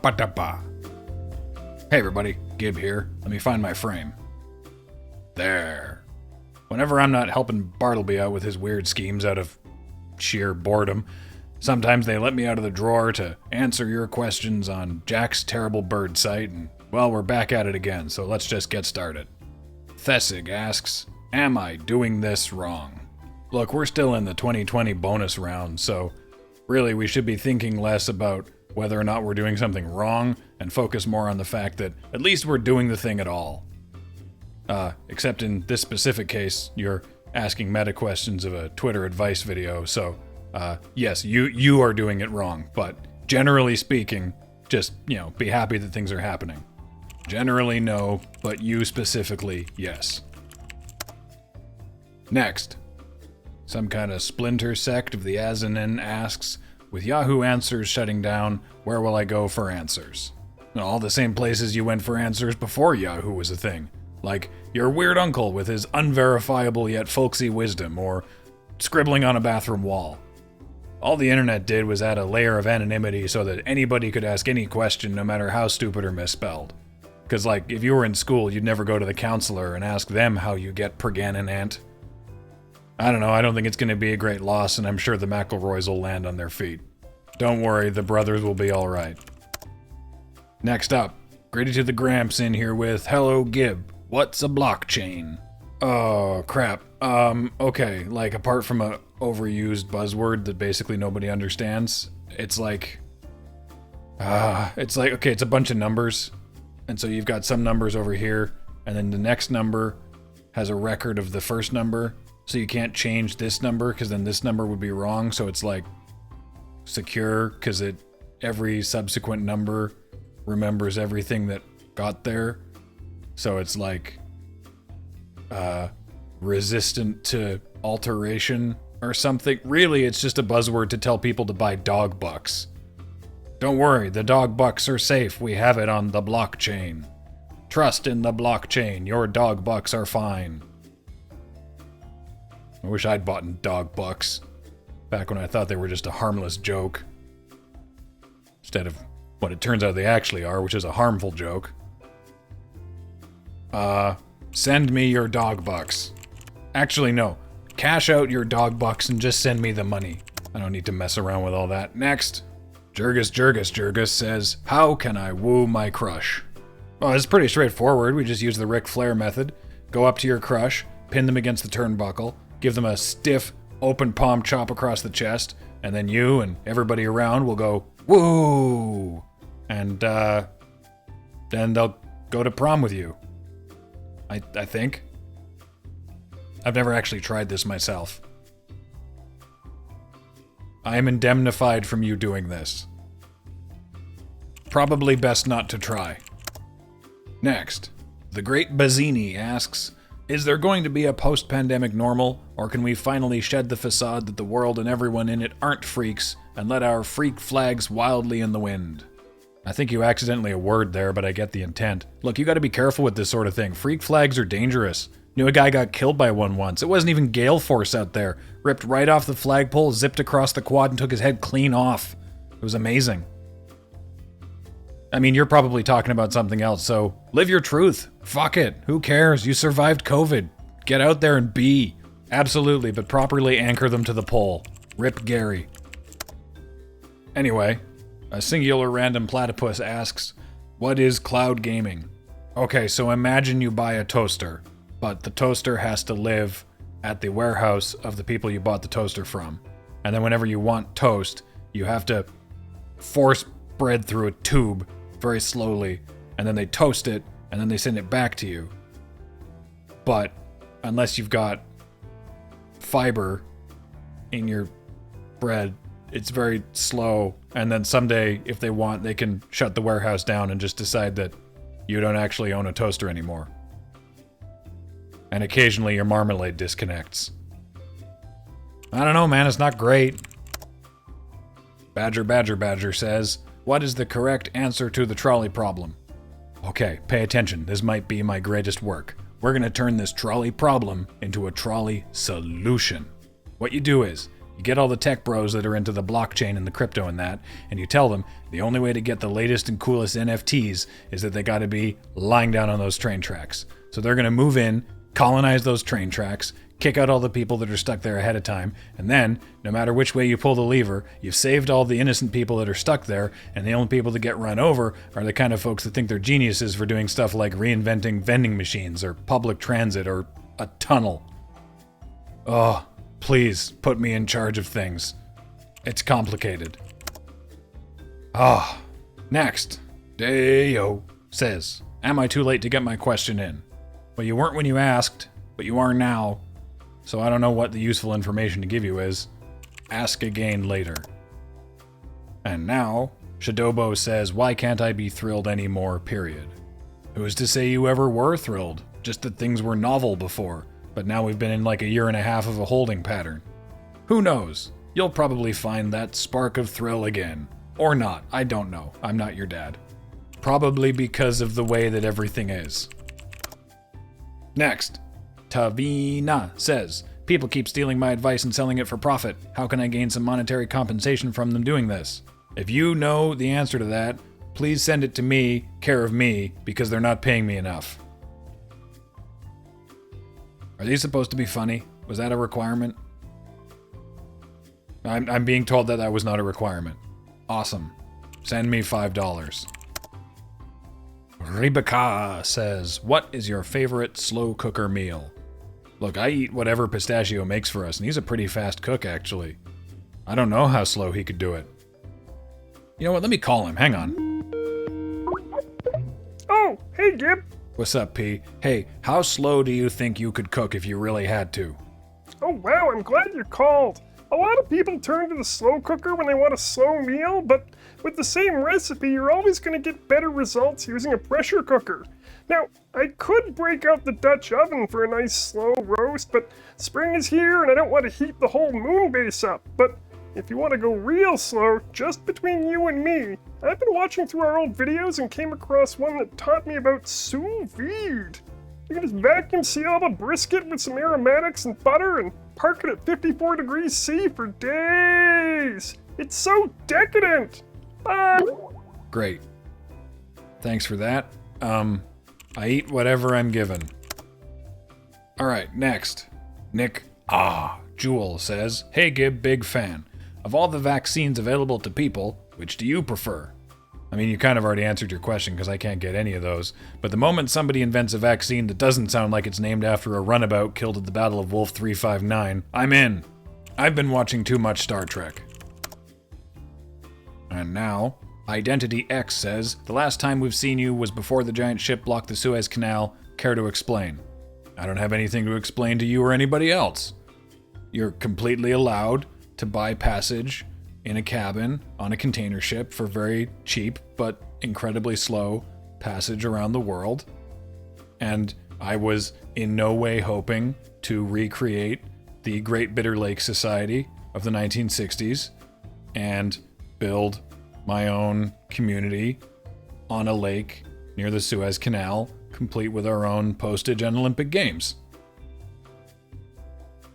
Ba-ba-da-ba. Hey everybody, Gibb here. Let me find my frame. There. Whenever I'm not helping Bartleby out with his weird schemes out of sheer boredom, sometimes they let me out of the drawer to answer your questions on Jack's Terrible Bird site, and well, we're back at it again, so let's just get started. Thessig asks, am I doing this wrong? Look, we're still in the 2020 bonus round, so really we should be thinking less about whether or not we're doing something wrong and focus more on the fact that at least we're doing the thing at all. Except in this specific case, you're asking meta questions of a Twitter advice video, so yes, you are doing it wrong, but generally speaking, just, be happy that things are happening. Generally no, but you specifically, yes. Next. Some kind of splinter sect of the Azanin asks, with Yahoo Answers shutting down, where will I go for answers? All the same places you went for answers before Yahoo was a thing. Like your weird uncle with his unverifiable yet folksy wisdom, or scribbling on a bathroom wall. All the internet did was add a layer of anonymity so that anybody could ask any question no matter how stupid or misspelled. Cause if you were in school, you'd never go to the counselor and ask them how you get pregnant. I don't know, I don't think it's going to be a great loss, and I'm sure the McElroys will land on their feet. Don't worry, the brothers will be alright. Next up, Grady to the Gramps in here with, hello Gibb, what's a blockchain? Oh, crap. Okay, apart from a overused buzzword that basically nobody understands, it's okay, it's a bunch of numbers, and so you've got some numbers over here, and then the next number has a record of the first number, so you can't change this number, because then this number would be wrong, so it's secure, because every subsequent number remembers everything that got there, so it's resistant to alteration or something. Really, it's just a buzzword to tell people to buy dog bucks. Don't worry, the dog bucks are safe, we have it on the blockchain. Trust in the blockchain, your dog bucks are fine. I wish I'd bought in dog bucks, back when I thought they were just a harmless joke, instead of what it turns out they actually are, which is a harmful joke. Send me your dog bucks. Actually, no. Cash out your dog bucks and just send me the money. I don't need to mess around with all that. Next. Jurgus says, how can I woo my crush? Well, it's pretty straightforward. We just use the Ric Flair method. Go up to your crush, pin them against the turnbuckle, give them a stiff, open palm chop across the chest, and then you and everybody around will go, woo! And, then they'll go to prom with you. I think. I've never actually tried this myself. I am indemnified from you doing this. Probably best not to try. Next, the Great Bazzini asks, is there going to be a post-pandemic normal, or can we finally shed the facade that the world and everyone in it aren't freaks, and let our freak flags wildly in the wind? I think you accidentally a word there, but I get the intent. Look, you gotta be careful with this sort of thing. Freak flags are dangerous. Knew a guy got killed by one once. It wasn't even gale force out there. Ripped right off the flagpole, zipped across the quad, and took his head clean off. It was amazing. I mean, you're probably talking about something else, so live your truth. Fuck it. Who cares? You survived COVID. Get out there and be. Absolutely, but properly anchor them to the pole. Rip Gary. Anyway, a singular random platypus asks, what is cloud gaming? Okay, so imagine you buy a toaster, but the toaster has to live at the warehouse of the people you bought the toaster from. And then whenever you want toast, you have to force bread through a tube very slowly, and then they toast it, and then they send it back to you. But unless you've got fiber in your bread, it's very slow, and then someday, if they want, they can shut the warehouse down and just decide that you don't actually own a toaster anymore. And occasionally your marmalade disconnects. I don't know, man, it's not great. Badger says, what is the correct answer to the trolley problem? Okay, pay attention, this might be my greatest work. We're gonna turn this trolley problem into a trolley solution. What you do is, You get all the tech bros that are into the blockchain and the crypto and that, and you tell them the only way to get the latest and coolest NFTs is that they got to be lying down on those train tracks. So they're going to move in, colonize those train tracks, kick out all the people that are stuck there ahead of time, and then, no matter which way you pull the lever, you've saved all the innocent people that are stuck there, and the only people that get run over are the kind of folks that think they're geniuses for doing stuff like reinventing vending machines or public transit or a tunnel. Oh, please put me in charge of things. It's complicated. Ah, next. Dayo says, am I too late to get my question in? Well, you weren't when you asked, but you are now. So I don't know what the useful information to give you is. Ask again later. And now, Shidobo says, why can't I be thrilled anymore, period? Who's to say you ever were thrilled? Just that things were novel before, but now we've been in like a year and a half of a holding pattern. Who knows? You'll probably find that spark of thrill again. Or not, I don't know. I'm not your dad. Probably because of the way that everything is. Next. Tabina says, people keep stealing my advice and selling it for profit. How can I gain some monetary compensation from them doing this? If you know the answer to that, please send it to me, care of me, because they're not paying me enough. Are these supposed to be funny? Was that a requirement? I'm being told that that was not a requirement. Awesome. Send me $5. Ribaca says, what is your favorite slow cooker meal? Look, I eat whatever Pistachio makes for us, and he's a pretty fast cook, actually. I don't know how slow he could do it. You know what, let me call him. Hang on. Oh, hey, Gibb. What's up, P? Hey, how slow do you think you could cook if you really had to? Oh, wow, I'm glad you called. A lot of people turn to the slow cooker when they want a slow meal, but with the same recipe, you're always going to get better results using a pressure cooker. Now, I could break out the Dutch oven for a nice slow roast, but spring is here and I don't want to heat the whole moon base up. But if you want to go real slow, just between you and me, I've been watching through our old videos and came across one that taught me about sous vide. You can just vacuum seal the brisket with some aromatics and butter and park it at 54 degrees C for days. It's so decadent. Bye. Great. Thanks for that. I eat whatever I'm given. Alright, next. Nick Jewel says, hey Gibb, big fan. Of all the vaccines available to people, which do you prefer? I mean, you kind of already answered your question because I can't get any of those, but the moment somebody invents a vaccine that doesn't sound like it's named after a runabout killed at the Battle of Wolf 359, I'm in. I've been watching too much Star Trek. And now, Identity X says, the last time we've seen you was before the giant ship blocked the Suez Canal. Care to explain? I don't have anything to explain to you or anybody else. You're completely allowed to buy passage in a cabin on a container ship for very cheap but incredibly slow passage around the world. And I was in no way hoping to recreate the Great Bitter Lake Society of the 1960s and build my own community on a lake near the Suez Canal, complete with our own postage and Olympic Games.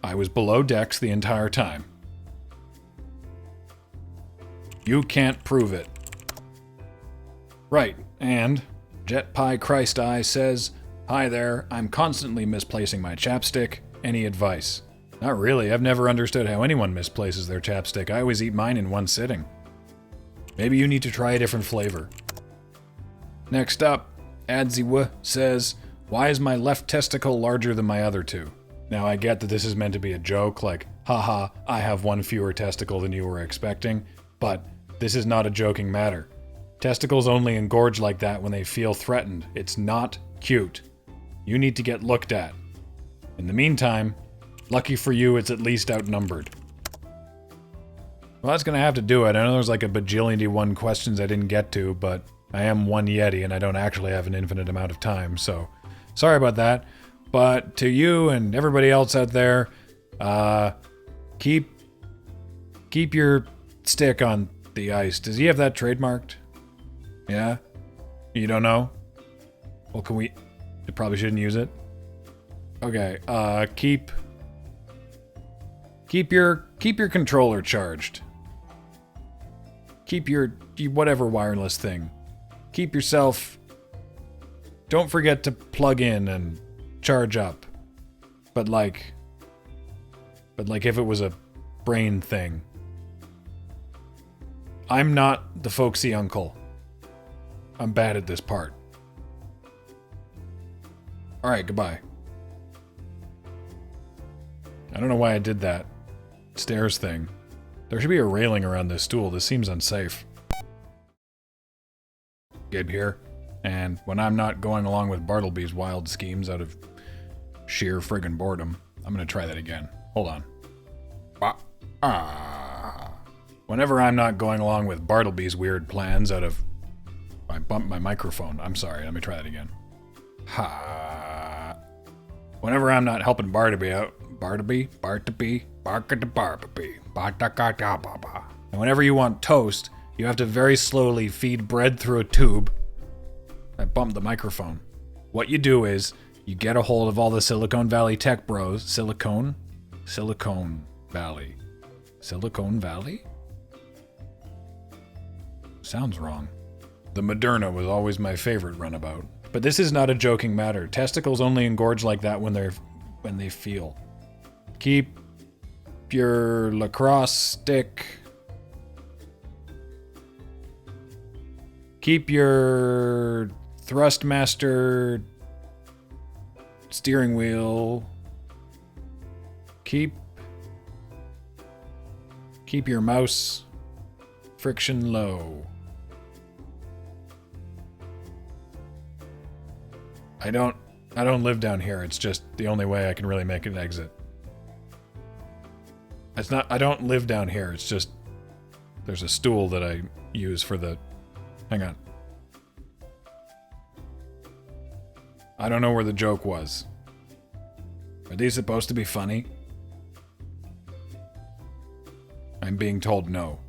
I was below decks the entire time. You can't prove it. Right, and Jet Pie Christ Eye says, hi there, I'm constantly misplacing my chapstick. Any advice? Not really, I've never understood how anyone misplaces their chapstick. I always eat mine in one sitting. Maybe you need to try a different flavor. Next up, Adzi says, why is my left testicle larger than my other two? Now I get that this is meant to be a joke, like, haha, I have one fewer testicle than you were expecting, but this is not a joking matter. Testicles only engorge like that when they feel threatened. It's not cute. You need to get looked at. In the meantime, lucky for you, it's at least outnumbered. Well, that's gonna have to do it. I know there's like a bajillion-1 questions I didn't get to, but I am one Yeti and I don't actually have an infinite amount of time, so sorry about that. But to you and everybody else out there, keep your stick on the ice. Does he have that trademarked? Yeah? You don't know? Well, can we... You probably shouldn't use it. Okay, keep Keep your controller charged. Keep your whatever wireless thing. Keep yourself. Don't forget to plug in and charge up. But like if it was a brain thing. I'm not the folksy uncle. I'm bad at this part. Alright, goodbye. I don't know why I did that stairs thing. There should be a railing around this stool. This seems unsafe. Gibb here. And when I'm not going along with Bartleby's wild schemes out of sheer friggin' boredom, I'm gonna try that again. Hold on. Whenever I'm not going along with Bartleby's weird plans out of... I bumped my microphone. I'm sorry, let me try that again. Whenever I'm not helping Bartleby out... And whenever you want toast, you have to very slowly feed bread through a tube. I bumped the microphone. What you do is, you get a hold of all the Silicon Valley tech bros. Silicon Valley. Silicon Valley? Sounds wrong. The Moderna was always my favorite runabout. But this is not a joking matter. Testicles only engorge like that when they feel. Keep your lacrosse stick. Keep your Thrustmaster steering wheel. Keep your mouse friction low. I don't live down here. It's just the only way I can really make an exit. I don't live down here. It's just there's a stool that I use for the... Hang on. I don't know where the joke was. Are these supposed to be funny? I'm being told no.